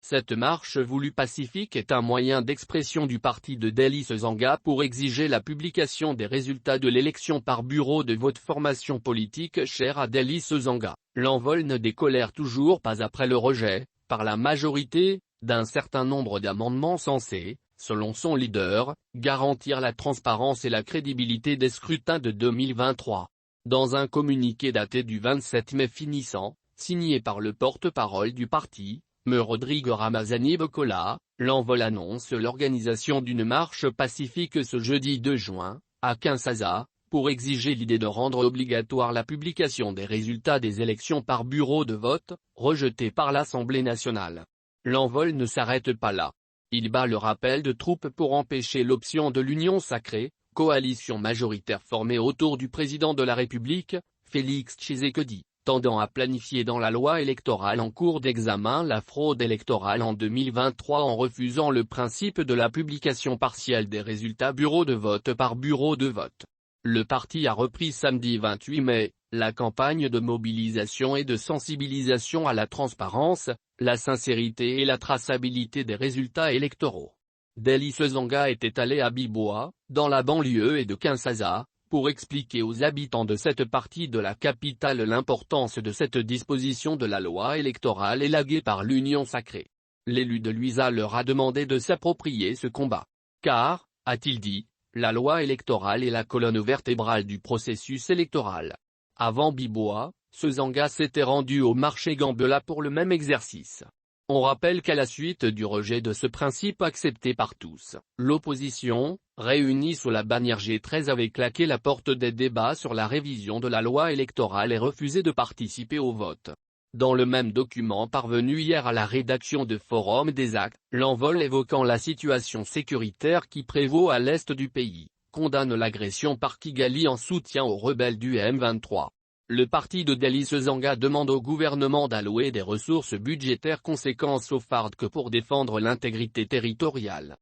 Cette marche voulue pacifique est un moyen d'expression du parti de Dely Sesanga pour exiger la publication des résultats de l'élection par bureau de vote, formation politique chère à Dely Sesanga. L'envol ne décolère toujours pas après le rejet, par la majorité, d'un certain nombre d'amendements censés, selon son leader, garantir la transparence et la crédibilité des scrutins de 2023. Dans un communiqué daté du 27 mai finissant, signé par le porte-parole du parti, M. Rodrigue Ramazani Bokola, l'envol annonce l'organisation d'une marche pacifique ce jeudi 2 juin, à Kinshasa, pour exiger l'idée de rendre obligatoire la publication des résultats des élections par bureau de vote, rejetée par l'Assemblée nationale. L'envol ne s'arrête pas là. Il bat le rappel de troupes pour empêcher l'option de l'Union sacrée, coalition majoritaire formée autour du président de la République, Félix Tshisekedi, tendant à planifier dans la loi électorale en cours d'examen la fraude électorale en 2023 en refusant le principe de la publication partielle des résultats bureau de vote par bureau de vote. Le parti a repris samedi 28 mai, la campagne de mobilisation et de sensibilisation à la transparence, la sincérité et la traçabilité des résultats électoraux. Dely Sesanga était allé à Biboa, dans la banlieue et de Kinshasa, pour expliquer aux habitants de cette partie de la capitale l'importance de cette disposition de la loi électorale élaguée par l'Union sacrée. L'élu de Luisa leur a demandé de s'approprier ce combat. Car, a-t-il dit, la loi électorale est la colonne vertébrale du processus électoral. Avant Biboa, Sesanga s'était rendu au marché Gambela pour le même exercice. On rappelle qu'à la suite du rejet de ce principe accepté par tous, l'opposition, réunie sous la bannière G13 avait claqué la porte des débats sur la révision de la loi électorale et refusé de participer au vote. Dans le même document parvenu hier à la rédaction de Forum des Actes, l'envol évoquant la situation sécuritaire qui prévaut à l'est du pays, condamne l'agression par Kigali en soutien aux rebelles du M23. Le parti de Dely Sesanga demande au gouvernement d'allouer des ressources budgétaires conséquentes au FARDC pour défendre l'intégrité territoriale.